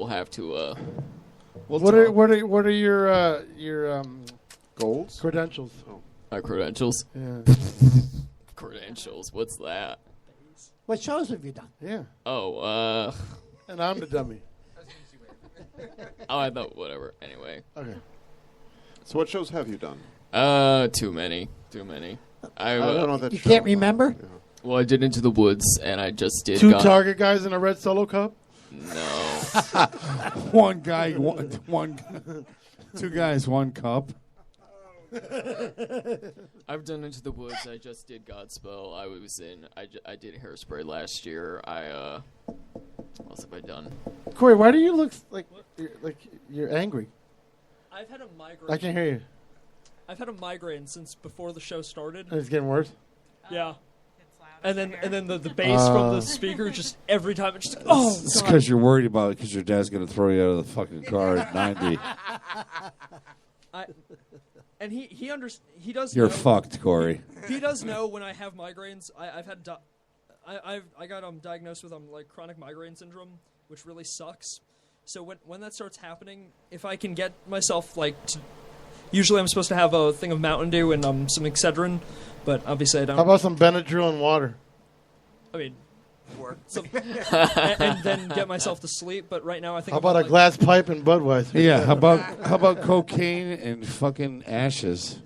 have to. What are your goals? Credentials. Oh. My credentials. Yeah. Credentials. What's that? What shows have you done? Yeah. Oh. And I'm the dummy. Oh, I thought whatever. Anyway. Okay. So what shows have you done? Too many. I don't know that You show. can't remember? Yeah. Well, I did Into the Woods, and I just did. Two Target guys in a red Solo cup. No. One guy, one. Two guys, one cup. I've done Into the Woods. I just did Godspell. I did Hairspray last year. What else have I done? Corey, why do you look like you're angry? I've had a migraine. I can't hear you. I've had a migraine since before the show started. And it's getting worse. Yeah. And then the bass from the speaker just every time it just It's because you're worried about it because your dad's going to throw you out of the fucking car at 90. And he does. You're know, fucked, Corey. He does know when I have migraines. I got diagnosed with like chronic migraine syndrome, which really sucks. So when that starts happening, if I can get myself usually I'm supposed to have a thing of Mountain Dew and some Excedrin, but obviously I don't. How about some Benadryl and water? I mean, and then get myself to sleep. But right now I think. How about a glass pipe and Budweiser? Yeah. How about cocaine and fucking ashes?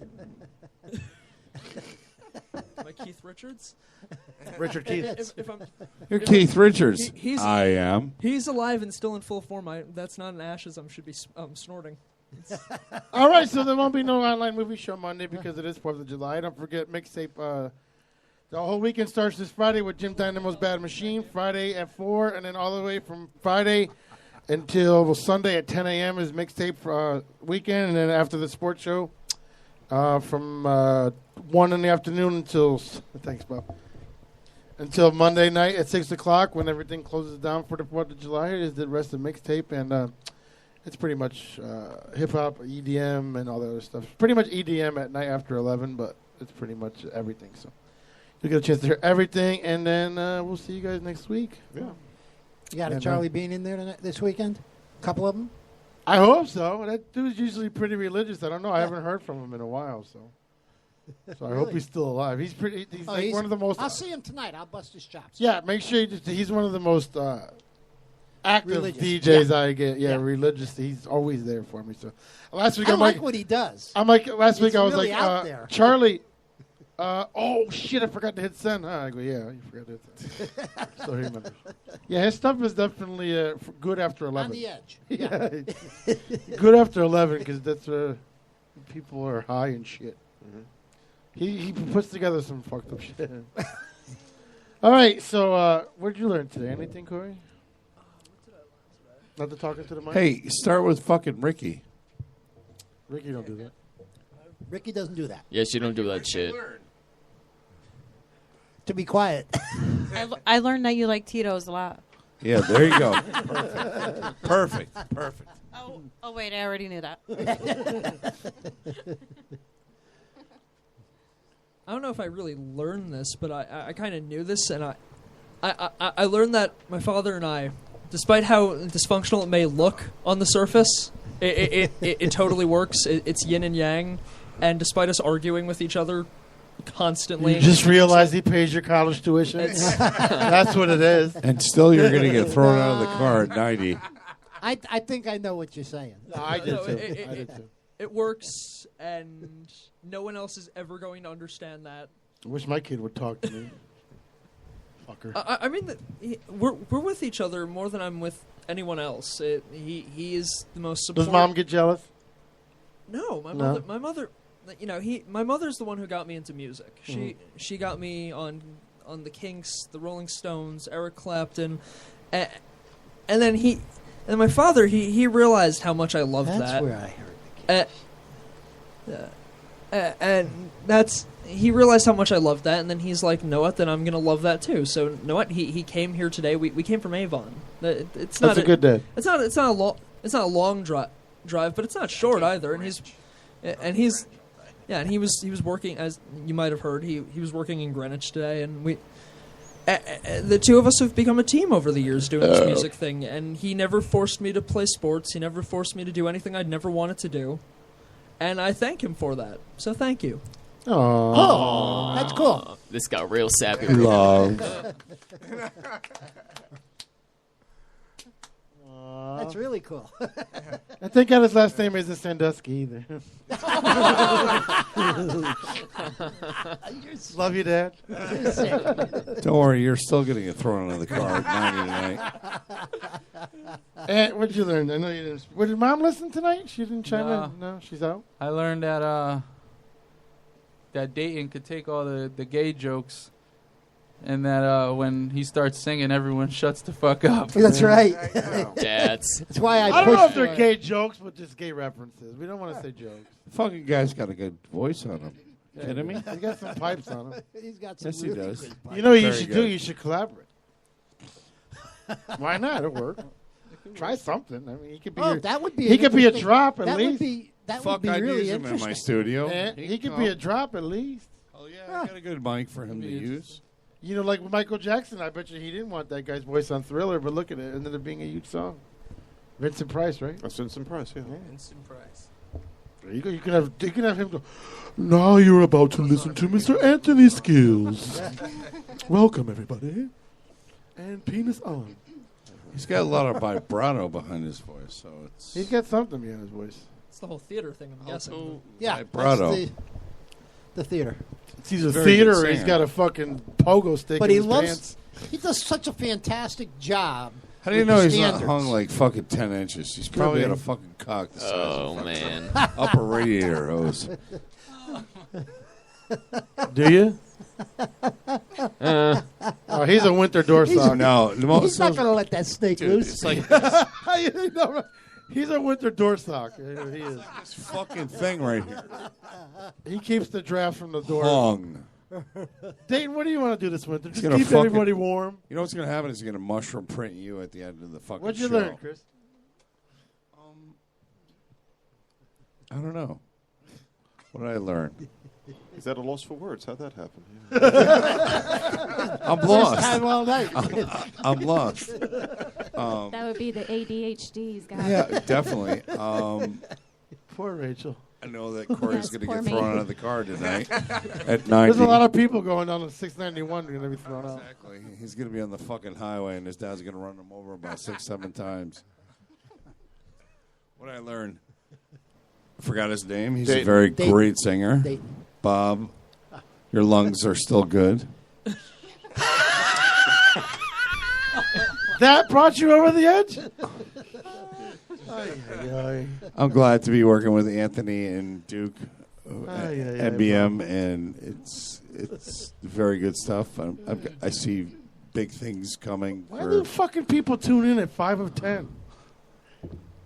Am I Keith Richards? Richard Keith. You're Keith Richards. I am. He's alive and still in full form. That's not an ashes. I should be snorting. All right, so there won't be no online movie show Monday because it is 4th of July. Don't forget mixtape. The whole weekend starts this Friday with Jim Dynamo's Bad Machine, Friday at 4, and then all the way from Friday until Sunday at 10 a.m. is mixtape weekend, and then after the sports show from 1 in the afternoon until, thanks, Bob, until Monday night at 6 o'clock when everything closes down for the 4th of July is the rest of mixtape, and it's pretty much hip-hop, EDM, and all that other stuff. Pretty much EDM at night after 11, but it's pretty much everything, so. You get a chance to hear everything, and then we'll see you guys next week. Yeah. You got a Charlie Bean in there this weekend? A couple of them? I hope so. That dude's usually pretty religious. I don't know. I haven't heard from him in a while, so I hope he's still alive. He's pretty. He's one of the most. I'll see him tonight. I'll bust his chops. Yeah, make sure he's one of the most active Religious. DJs I get. Yeah, religious. He's always there for me. So last week I I'm like what he does. I'm like last week He's I was really like out there. Charlie. Oh shit! I forgot to hit send. I go, yeah, you forgot to hit send. So he remembers. Yeah, his stuff is definitely good after 11. On the edge. Yeah, good after 11 because that's where people are high and shit. Mm-hmm. He puts together some fucked up shit. All right, so what did you learn today? Anything, Corey? What did I learn today? Not to talking to the mic. Hey, start with fucking Ricky. Ricky, don't do that. Ricky doesn't do that. Yes, you don't do that shit. To be quiet. I learned that you like Tito's a lot. Yeah, there you go. Perfect. Oh, wait, I already knew that. I don't know if I really learned this, but I kind of knew this, and I learned that my father and I, despite how dysfunctional it may look on the surface, it totally works. It's yin and yang, and despite us arguing with each other constantly, You just realized he pays your college tuition. That's what it is. And still you're going to get thrown out of the car at 90. I think I know what you're saying. No, I did No, too. it- it works, and no one else is ever going to understand that. I wish my kid would talk to me. Fucker. I mean, we're with each other more than I'm with anyone else. He is the most supportive. Does mom get jealous? No, my mother. You know, my mother's the one who got me into music. She got me on the Kinks, the Rolling Stones, Eric Clapton, and then my father he realized how much I loved that. That's where I heard and he realized how much I loved that, and then he's like, "Know what? Then I'm gonna love that too." So, know what? He came here today. We came from Avon. It's not That's a good day. It's not a long drive, but it's not short either. And he's he was working, as you might have heard. He was working in Greenwich today, and the two of us have become a team over the years doing this music thing, and he never forced me to play sports. He never forced me to do anything I'd never wanted to do, and I thank him for that. So thank you. Oh, that's cool. This got real sappy. Love. That's really cool. I think his last name isn't Sandusky either. Love you, Dad. Don't worry, you're still going to get thrown under the car at 90 tonight. And what did you learn? I know you didn't. Did Mom listen tonight? She didn't chime in. No, she's out. I learned that that Dayton could take all the gay jokes, and that when he starts singing, everyone shuts the fuck up. That's right. Dads. That's why I don't know if they're gay jokes, but just gay references. We don't want to say jokes. Fucking guy's got a good voice on him. Kidding me? He got some pipes on him. He's got some Yes, he really does. good pipes. You know what you Very should good. do? You should collaborate. Why not? It'll work. Try something. I mean, he could be. Oh, that would be. He an could be a interesting- drop at that least. Would be, that Fuck, would be I'd really use him in interesting. my studio. And he could be a drop at least. Oh, yeah, I got a good mic for him to use. You know, like with Michael Jackson, I bet you he didn't want that guy's voice on Thriller, but look at it, ended up being a huge song. Vincent Price, right? That's Vincent Price, yeah. Instant price. There you go. You can have him go. Now you're about to listen to Mr. Anthony Skillz. Welcome, everybody. And penis on. He's got a lot of vibrato behind his voice, so it's... He's got something behind his voice. It's the whole theater thing, I'm guessing. Yeah, Vibrato. that's the theater. It's either Very theater good or he's singer. got a fucking pogo stick But in he his loves. pants. He does such a fantastic job. How do you with know the he's not standards. hung like fucking 10 inches? He's probably be. got a fucking cock the size Oh, of man. up a radiator hose. Do you? Oh, he's a winter door sock. No, the most, He's not going to let that snake dude, loose. it's like He's a winter door sock. He is. this fucking thing right here. He keeps the draft from the door. Hung. Dayton, what do you want to do this winter? Just gonna keep fucking- everybody warm. You know what's going to happen is he's going to mushroom print you at the end of the fucking What'd you show. learn, Chris? I don't know. What did I learn? Is that a loss for words? How'd that happen? I'm First lost. time all night. I'm lost. That would be the ADHDs, guys. Yeah, definitely. Poor Rachel. I know that Corey's going to Poor get me. thrown out of the car tonight at 90. There's a lot of people going down to 691 going to be thrown out. Exactly. He's going to be on the fucking highway, and his dad's going to run him over about 6-7 times. What did I learn? I forgot his name. He's a Dayton. very Dayton. great singer. Dayton. Bob, your lungs are still good. That brought you over the edge? Ay, ay, ay. I'm glad to be working with Anthony and Duke at Ay, ay, ay, NBM, and it's very good stuff. I see big things coming. Why do fucking people tune in at 5 of 10?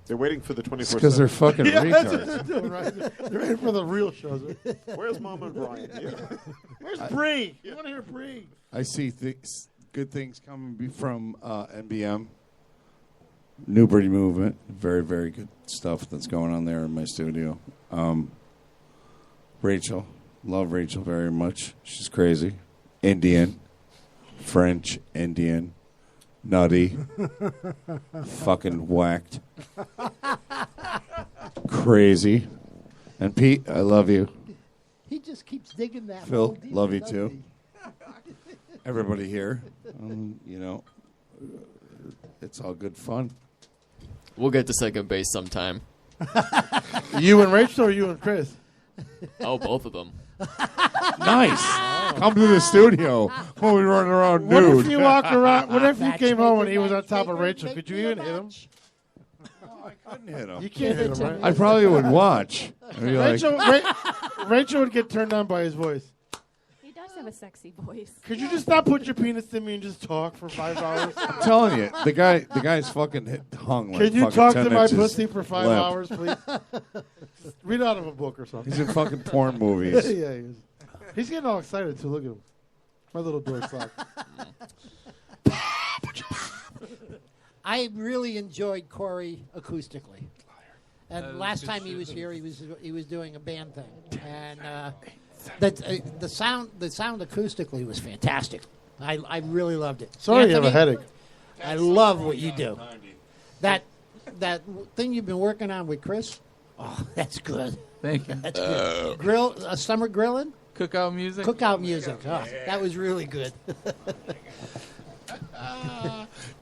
They're waiting for the 24/7. Because they're fucking Yeah, that's what retards. they're doing, right? They're in for the real shows. Right? Where's Mom and Brian? Yeah. Where's Bree? You want to hear Bree? I see good things coming from NBM. Newbury Movement. Very, very good stuff that's going on there in my studio. Rachel. Love Rachel very much. She's crazy. Indian. French. Indian. Nutty. Fucking whacked. Crazy. And Pete, I love you. He just keeps digging that. Phil, hole deeper, love you doesn't too. he? Everybody here. It's all good fun. We'll get to second base sometime. You and Rachel or you and Chris? Oh, both of them. Nice. Come to the studio when we run around What nude. if you walked around? What if you Matchmaker, came home and he was on top of matchmaker, Rachel? make Could me you a even hit him? match. I couldn't hit him. You can't hit him, right? I probably would watch. I'd be like, Rachel would get turned on by his voice. He does have a sexy voice. Could you just not put your penis in me and just talk for 5 hours? I'm telling you, the guy's fucking hung like Can you fucking talk 10 to my inches pussy for 5 limp. hours, please? Read out of a book or something. He's in fucking porn Yeah, movies. he is. He's getting all excited too. Look at him. My little door sock. I really enjoyed Corey acoustically. And That was last good time he shit. was here, he was doing a band thing, and the sound acoustically was fantastic. I really loved it. Sorry you have a Anthony, headache. I love what you do. That thing you've been working on with Chris. Oh, that's good. Thank you. That's good. Summer grilling, Cookout music. cookout music. Oh, that was really good.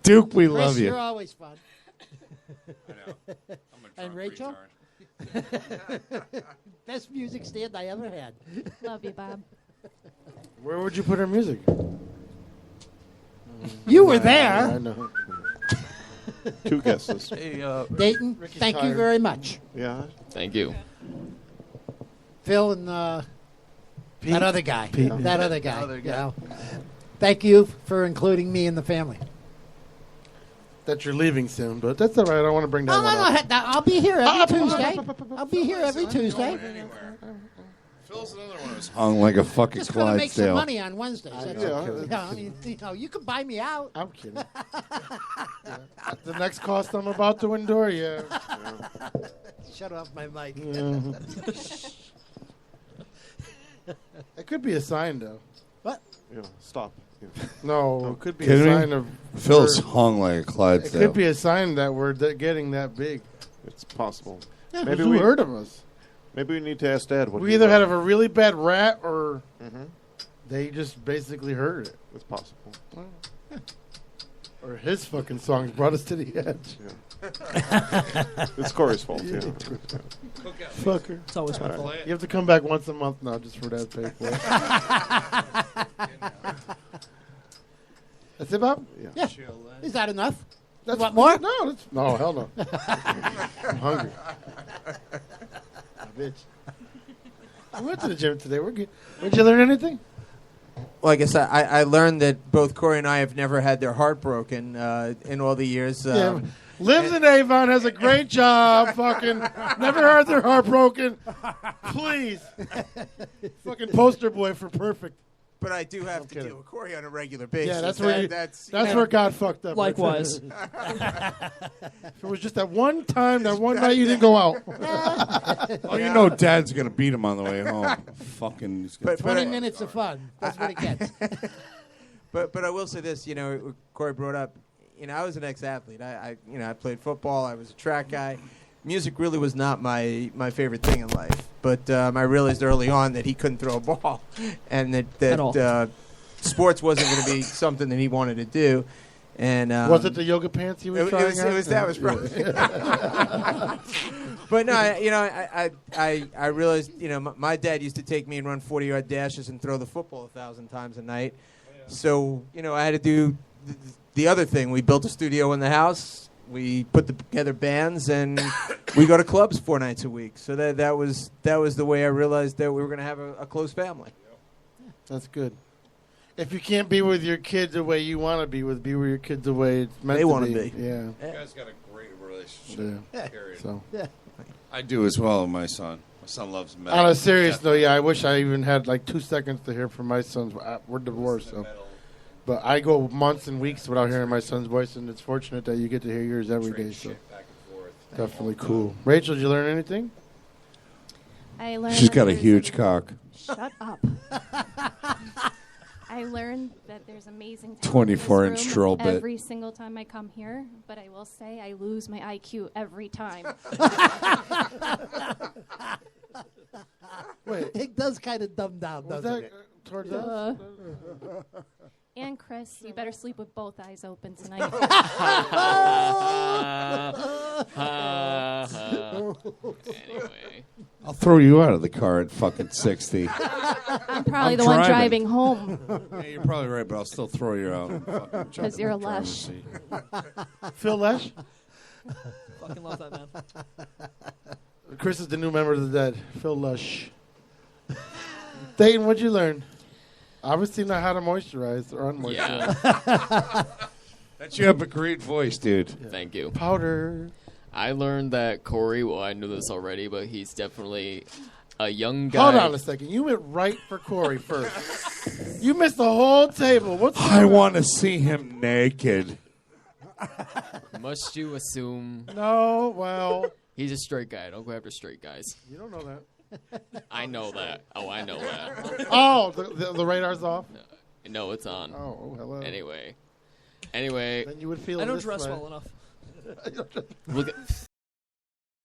Duke, we Chris, love you. You're always fun. I know. I'm a And drunk Rachel? retard. Best music stand I ever had. Love you, Bob. Where would you put her music? You were I there. know. 2 guesses. Hey, Dayton, thank you tired. very much. Yeah. Thank you. Phil and that other guy. Pete. That other guy. Other guy. You know. Thank you for including me in the family. That you're leaving soon, but that's all right. I don't want to bring that No, one up. no, I'll be here every Tuesday. I'll be here every Tuesday. Phil's another one who's hung like a fucking Just going to make some Clydesdale. money on Wednesdays. That's yeah. all. You can buy me out. I'm kidding. Yeah. The next cost I'm about to endure, yeah. Shut off my mic. It could be a sign, though. What? Yeah. Stop. Yeah. No, it could be a Kidding me? sign of. Phil's we're- hung like a It Clydesdale. could be a sign that we're getting that big. It's possible. Yeah, Maybe who we heard of us? Maybe we need to ask Dad what We he either thought. had a really bad rat or Mhm. they just basically heard it. It's possible. Or his fucking songs brought us to the edge. It's Corey's fault. Yeah. Fucker. It's always my fault. You have to come back once a month now just for that paper. That's it, Bob? Yeah. Is that enough? That's Want more? No, hell no. I'm hungry. Bitch. I went to the gym today. We're good. Did you learn anything? Well, I guess I learned that both Corey and I have never had their heart broken in all the years. Yeah. Lives in Avon, has a great job. Fucking never heard their heart broken. Please. Fucking poster boy for perfect. But I do have to deal with Corey on a regular basis. Yeah, that's where that's where God fucked up. Likewise. If it was just that one time, that one night you didn't go out. Oh, you know Dad's going to beat him on the way home. Fucking. He's gonna 20 minutes of fun. That's what it gets. But I will say this, Corey brought up, I was an ex-athlete. I played football. I was a track guy. Music really was not my favorite thing in life. But I realized early on that he couldn't throw a ball, and that sports wasn't going to be something that he wanted to do. And was it the yoga pants he was trying out? It was that was probably. But no, I realized, my dad used to take me and run 40-yard dashes and throw the football 1,000 times a night. So, I had to do the other thing. We built a studio in the house. We put together bands, and we go to clubs 4 nights a week. So that was the way I realized that we were going to have a close family. That's good. If you can't be with your kids the way you want to be with your kids the way it's meant They to wanna be. be. Yeah. You guys got a great relationship. Yeah. Period. So. I do as well with my son. My son loves metal. On a serious note, I wish I even had like 2 seconds to hear from my sons. We're divorced, so. But I go months and weeks without hearing my son's voice, and it's fortunate that you get to hear yours every day. So definitely cool. Rachel, did you learn anything? I learned. She's that got a there's huge cock. Shut up. I learned that there's amazing talent 24-inch in this room drill bit. every single time I come here, but I will say I lose my IQ every time. Wait, It does kind of dumb down, was doesn't that it? towards us? And Chris, you better sleep with both eyes open tonight. Anyway. I'll throw you out of the car at fucking 60. I'm probably I'm the one driving. driving home. Yeah, you're probably right, but I'll still throw you out. 'Cause you're a lush. Phil Lesh? Fucking love that man. Chris is the new member of the Dead. Phil Lush. Dayton, what'd you learn? Obviously not how to moisturize or unmoisturize. Yeah. That's you have a great voice, dude. Thank you. Powder. I learned that Corey, well, I knew this already, but he's definitely a young guy. Hold on a second. You went right for Corey first. You missed the whole table. What's I want to see him naked. Must you assume No, well, he's a straight guy? Don't go after straight guys. you don't know that. I know that. Oh, I know that. Oh, the radar's off? No, it's on. Oh, hello. Anyway. Then you would feel I don't this dress way. well enough. Look at